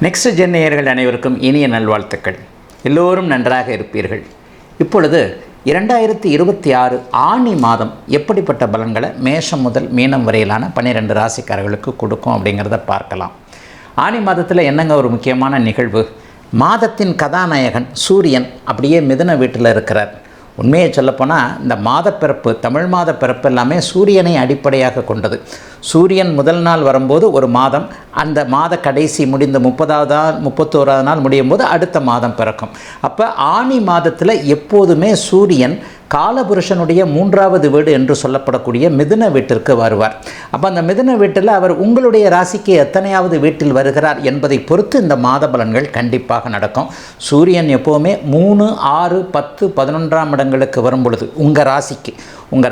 Next gen நேயர்கள் அனைவருக்கும் இனிய நல்வாழ்த்துக்கள். எல்லோரும் நன்றாக இருப்பீர்கள். இப்பொழுது 2026 ஆனி மாதம் எப்படிப்பட்ட பலன்களை மேஷம் முதல் மீனம் வரையிலான 12 ராசிக்காரர்களுக்கு கொடுக்கும் அப்படிங்கிறத பார்க்கலாம். ஆனி மாதத்தில் என்னங்க ஒரு முக்கியமான நிகழ்வு, மாதத்தின் கதாநாயகன் சூரியன் அப்படியே மிதுன வீட்டில் இருக்கிறார். உண்மையை சொல்லப்போனால் இந்த மாதப்பிறப்பு, தமிழ் மாத பிறப்பு எல்லாமே சூரியனை அடிப்படையாக கொண்டது. சூரியன் முதல் நாள் வரும்போது ஒரு மாதம், அந்த மாத கடைசி முடிந்த 30வது நாள் 31வது நாள் முடியும் போது அடுத்த மாதம் பிறக்கும். அப்போ ஆனி மாதத்தில் எப்போதுமே சூரியன் காலபுருஷனுடைய 3வது வீடு என்று சொல்லப்படக்கூடிய மிதுன வீட்டிற்கு வருவார். அப்போ அந்த மிதுன வீட்டில் அவர் உங்களுடைய ராசிக்கு எத்தனையாவது வீட்டில் வருகிறார் என்பதை பொறுத்து இந்த மாத பலன்கள் கண்டிப்பாக நடக்கும். சூரியன் எப்போவுமே 3, 6, 10, 11ஆம் இடங்களுக்கு வரும் பொழுது உங்கள்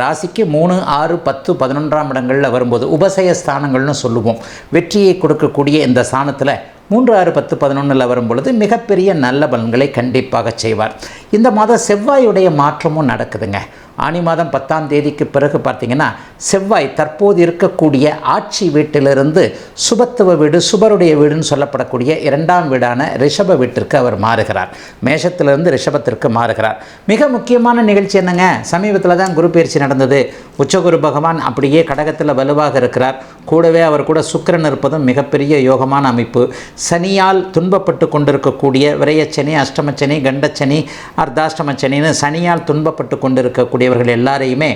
ராசிக்கு 3, 6, 10, 11ஆம் இடங்களில் வரும்போது உபசய ஸ்தானங்கள்னு சொல்லுவோம். வெற்றியை கொடுக்கக்கூடிய இந்த ஸ்தானத்தில் 3, 6, 10, 11 வரும் பொழுது மிகப்பெரிய நல்ல பலன்களை கண்டிப்பாக செய்வார். இந்த மாதம் செவ்வாயுடைய மாற்றமும் நடக்குதுங்க. ஆனி மாதம் 10ஆம் தேதிக்கு பிறகு பார்த்திங்கன்னா செவ்வாய் தற்போது இருக்கக்கூடிய ஆட்சி வீட்டிலிருந்து சுபத்துவ வீடு, சுபருடைய வீடுன்னு சொல்லப்படக்கூடிய 2ஆம் வீடான ரிஷப வீட்டிற்கு அவர் மாறுகிறார். மேஷத்திலிருந்து ரிஷபத்திற்கு மாறுகிறார். மிக முக்கியமான நிகழ்ச்சி என்னங்க, சமீபத்தில் தான் குரு பயிற்சி நடந்தது. உச்சகுரு பகவான் அப்படியே கடகத்தில் வலுவாக இருக்கிறார். கூடவே அவர் கூட சுக்கிரன் இருப்பதும் மிகப்பெரிய யோகமான அமைப்பு. சனியால் துன்பப்பட்டு கொண்டிருக்கக்கூடிய விரயச்சனி, அஷ்டமச்சனி, கண்டச்சனி, அர்த்தாஷ்டமச்சனின்னு சனியால் துன்பப்பட்டு கொண்டிருக்கக்கூடியவர்கள் எல்லாரையுமே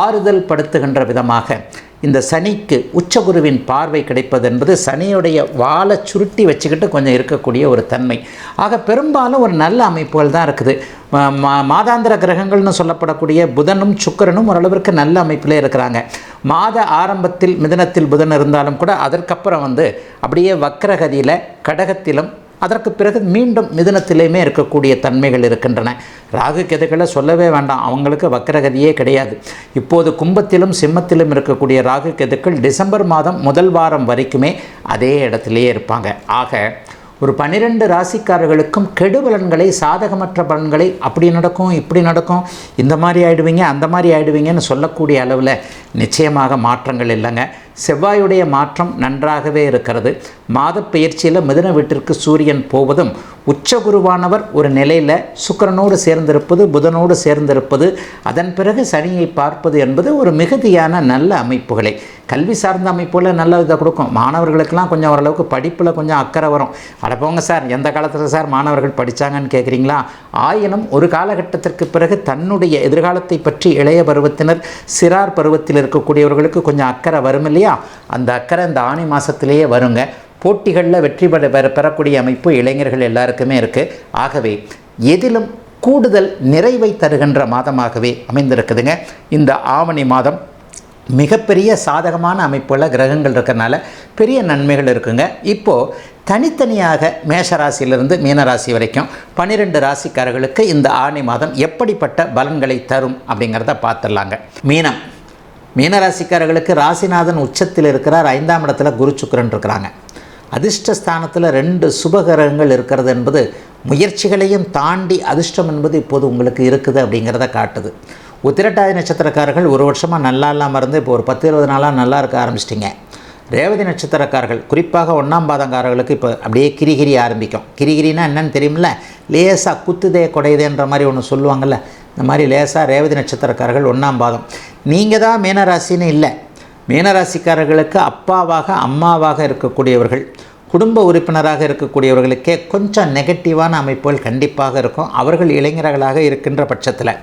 ஆறுதல் படுத்துகின்ற விதமாக இந்த சனிக்கு உச்சகுருவின் பார்வை கிடைப்பது என்பது சனியுடைய வாழை சுருட்டி வச்சுக்கிட்டு கொஞ்சம் இருக்கக்கூடிய ஒரு தன்மை. ஆக பெரும்பாலும் ஒரு நல்ல அமைப்புகள் தான் இருக்குது. மாதாந்திர கிரகங்கள்னு சொல்லப்படக்கூடிய புதனும் சுக்கிரனும் ஓரளவிற்கு நல்ல அமைப்பிலே இருக்கிறாங்க. மாத ஆரம்பத்தில் மிதுனத்தில் புதன் இருந்தாலும் கூட அதற்கப்புறம் அப்படியே வக்ரகதியில் கடகத்திலும் அதற்கு பிறகு மீண்டும் மிதுனத்திலேயுமே இருக்கக்கூடிய தன்மைகள் இருக்கின்றன. ராகு கேதுக்களை சொல்லவே வேண்டாம், அவங்களுக்கு வக்ரகதியே கிடையாது. இப்போது கும்பத்திலும் சிம்மத்திலும் இருக்கக்கூடிய ராகு கேதுக்கள் டிசம்பர் மாதம் முதல் வாரம் வரைக்குமே அதே இடத்திலேயே இருப்பாங்க. ஆக ஒரு 12 ராசிக்காரர்களுக்கும் கெடுபலன்களை, சாதகமற்ற பலன்களை அப்படி நடக்கும், இப்படி நடக்கும், இந்த மாதிரி ஆகிடுவீங்க, அந்த மாதிரி ஆகிடுவீங்கன்னு சொல்லக்கூடிய அளவில் நிச்சயமாக மாற்றங்கள் இல்லைங்க. செவ்வாயுடைய மாற்றம் நன்றாகவே இருக்கிறது. மாத பயிற்சியில் மிதுன வீட்டிற்கு சூரியன் போவதும் உச்சகுருவானவர் ஒரு நிலையில் சுக்கிரனோடு சேர்ந்திருப்பது, புதனோடு சேர்ந்திருப்பது, அதன் பிறகு சனியை பார்ப்பது என்பது ஒரு மிகுதியான நல்ல அமைப்புகளை, கல்வி சார்ந்த அமைப்புகளை நல்ல இதை கொடுக்கும். மாணவர்களுக்கெல்லாம் கொஞ்சம் ஓரளவுக்கு படிப்பில் கொஞ்சம் அக்கறை வரும். அடப்போங்க சார், எந்த காலத்தில் சார் மாணவர்கள் படித்தாங்கன்னு கேட்குறீங்களா? ஆயினும் ஒரு காலகட்டத்திற்கு பிறகு தன்னுடைய எதிர்காலத்தை பற்றி இளைய பருவத்தினர், சிறார் பருவத்தில் இருக்கக்கூடியவர்களுக்கு கொஞ்சம் அக்கறை வரும் இல்லையா? அந்த அக்கறை இந்த ஆனி மாதத்திலேயே வருங்க. போட்டிகளில் வெற்றி பெறக்கூடிய அமைப்பு இளைஞர்கள் எல்லாருக்குமே இருக்குது. ஆகவே எதிலும் கூடுதல் நிறைவை தருகின்ற மாதமாகவே அமைந்திருக்குதுங்க இந்த ஆவணி மாதம். மிகப்பெரிய சாதகமான அமைப்புள்ள கிரகங்கள் இருக்கிறனால பெரிய நன்மைகள் இருக்குங்க. இப்போது தனித்தனியாக மேஷராசியிலிருந்து மீனராசி வரைக்கும் 12 ராசிக்காரர்களுக்கு இந்த ஆனி மாதம் எப்படிப்பட்ட பலன்களை தரும் அப்படிங்கிறத பார்த்துடலாங்க. மீனராசிக்காரர்களுக்கு ராசிநாதன் உச்சத்தில் இருக்கிறார். 5ஆம் இடத்துல குரு சுக்கிரன் இருக்கிறாங்க. அதிர்ஷ்டஸ்தானத்தில் 2 சுபகிரகங்கள் இருக்கிறது என்பது முயற்சிகளையும் தாண்டி அதிர்ஷ்டம் என்பது இப்போது உங்களுக்கு இருக்குது அப்படிங்கிறத காட்டுது. உத்திரட்டாதி நட்சத்திரக்காரர்கள் ஒரு வருஷமாக நல்லா இல்லாமல் இருந்து இப்போ ஒரு 10-20 நாளாக நல்லா இருக்க ஆரம்பிச்சிட்டிங்க. ரேவதி நட்சத்திரக்காரர்கள் குறிப்பாக 1ஆம் பாதங்காரர்களுக்கு இப்போ அப்படியே கிரிகிரி ஆரம்பிக்கும். கிரிகிரினா என்னன்னு தெரியுமில்ல, லேசாக குத்துதே கொடையுதேன்ற மாதிரி ஒன்று சொல்லுவாங்கள்ல, இந்த மாதிரி லேசாக ரேவதி நட்சத்திரக்காரர்கள் 1ஆம் பாதம். நீங்கள் தான் மீனராசின்னு இல்லை, மீனராசிக்காரர்களுக்கு அப்பாவாக அம்மாவாக இருக்கக்கூடியவர்கள், குடும்ப உறுப்பினராக இருக்கக்கூடியவர்களுக்கே கொஞ்சம் நெகட்டிவான அமைப்புகள் கண்டிப்பாக இருக்கும். அவர்கள் இளைஞர்களாக இருக்கின்ற பட்சத்தில்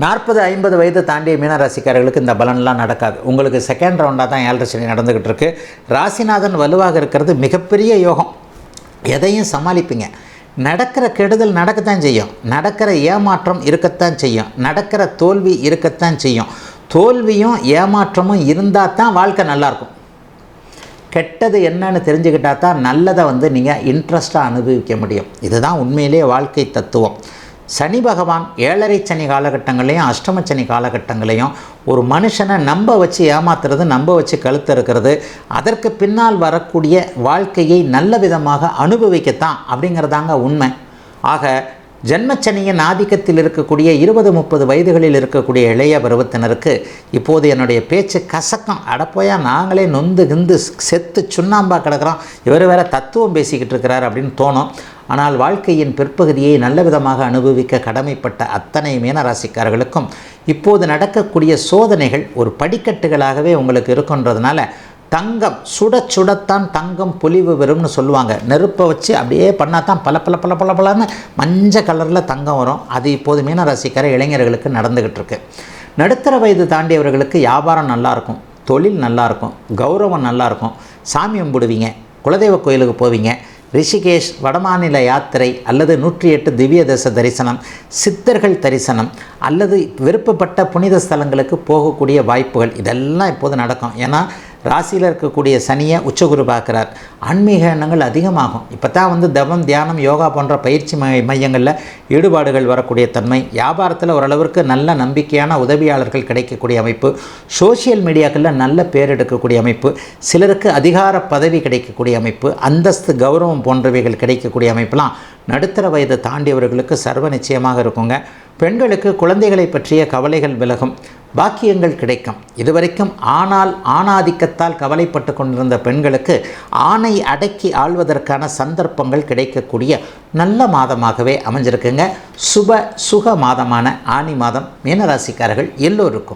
40-50 வயது தாண்டிய மீனராசிக்காரர்களுக்கு இந்த பலன்லாம் நடக்காது. உங்களுக்கு செகண்ட் ரவுண்டாக தான் 7.5 சனி நடந்துக்கிட்டு இருக்கு. ராசிநாதன் வலுவாக இருக்கிறது மிகப்பெரிய யோகம். எதையும் சமாளிப்பீங்க. நடக்கிற கெடுதல் நடக்கத்தான் செய்யும், நடக்கிற ஏமாற்றம் இருக்கத்தான் செய்யும், நடக்கிற தோல்வி இருக்கத்தான் செய்யும். தோல்வியும் ஏமாற்றமும் இருந்தால் தான் வாழ்க்கை நல்லாயிருக்கும். கெட்டது என்னன்னு தெரிஞ்சுக்கிட்டா தான் நல்லதை நீங்கள் இன்ட்ரெஸ்ட்டாக அனுபவிக்க முடியும். இதுதான் உண்மையிலேயே வாழ்க்கை தத்துவம். சனி பகவான் 7.5 சனி காலகட்டங்களையும் அஷ்டமச்சனி காலகட்டங்களையும் ஒரு மனுஷனை நம்ப வச்சு ஏமாத்துறது, நம்ப வச்சு கழுத்து இருக்கிறது, அதற்கு பின்னால் வரக்கூடிய வாழ்க்கையை நல்ல விதமாக அனுபவிக்கத்தான் அப்படிங்கிறதாங்க உண்மை. ஆக ஜென்மச்சனியின் ஆதிக்கத்தில் இருக்கக்கூடிய 20-30 வயதுகளில் இருக்கக்கூடிய இளைய பருவத்தினருக்கு இப்போது என்னுடைய பேச்சு கசக்கம், அடப்போயா நாங்களே நொந்து கிந்து செத்து சுண்ணாம்பா கிடக்கிறோம், இவர் வேற தத்துவம் பேசிக்கிட்டு இருக்கிறார் அப்படின்னு தோணும். ஆனால் வாழ்க்கையின் பிற்பகுதியை நல்ல விதமாக அனுபவிக்க கடமைப்பட்ட அத்தனை மீனராசிக்காரர்களுக்கும் இப்போது நடக்கக்கூடிய சோதனைகள் ஒரு படிக்கட்டுகளாகவே உங்களுக்கு இருக்குன்றதுனால தங்கம் சுடத்தான் தங்கம் பொலிவு வரும்னு சொல்லுவாங்க. நெருப்பை வச்சு அப்படியே பண்ணால் தான் பல மஞ்சள் கலரில் தங்கம் வரும். அது இப்போது மீனராசிக்கார இளைஞர்களுக்கு நடந்துக்கிட்டு இருக்கு. நடுத்தர வயது தாண்டியவர்களுக்கு வியாபாரம் நல்லாயிருக்கும், தொழில் நல்லாயிருக்கும், கௌரவம் நல்லாயிருக்கும், சாமி கும்பிடுவீங்க, குலதெய்வ கோயிலுக்கு போவீங்க, ரிஷிகேஷ் வடமாநில யாத்திரை அல்லது 108 திவ்ய தேச தரிசனம், சித்தர்கள் தரிசனம் அல்லது விருப்பப்பட்ட புனித ஸ்தலங்களுக்கு போகக்கூடிய வாய்ப்புகள் இதெல்லாம் இப்போது நடக்கும். ஏன்னா ராசியில் இருக்கக்கூடிய சனியை உச்சகுரு பார்க்குறார். ஆன்மீக எண்ணங்கள் அதிகமாகும். இப்போ தான் தவம், தியானம், யோகா போன்ற பயிற்சி மையங்களில் ஈடுபாடுகள் வரக்கூடிய தன்மை, வியாபாரத்தில் ஓரளவிற்கு நல்ல நம்பிக்கையான உதவியாளர்கள் கிடைக்கக்கூடிய அமைப்பு, சோஷியல் மீடியாக்களில் நல்ல பேர் எடுக்கக்கூடிய அமைப்பு, சிலருக்கு அதிகார பதவி கிடைக்கக்கூடிய அமைப்பு, அந்தஸ்து, கௌரவம் போன்றவைகள் கிடைக்கக்கூடிய அமைப்பெலாம் நடுத்தர வயது தாண்டியவர்களுக்கு சர்வ நிச்சயமாக இருக்குங்க. பெண்களுக்கு குழந்தைகளை பற்றிய கவலைகள் விலகும், பாக்கியங்கள் கிடைக்கும். இதுவரைக்கும் ஆணாதிக்கத்தால் கவலைப்பட்டு கொண்டிருந்த பெண்களுக்கு ஆணை அடக்கி ஆள்வதற்கான சந்தர்ப்பங்கள் கிடைக்கக்கூடிய நல்ல மாதமாகவே அமைஞ்சிருக்குங்க. சுக மாதமான ஆனி மாதம் மீனராசிக்காரர்கள் எல்லோருக்கும்.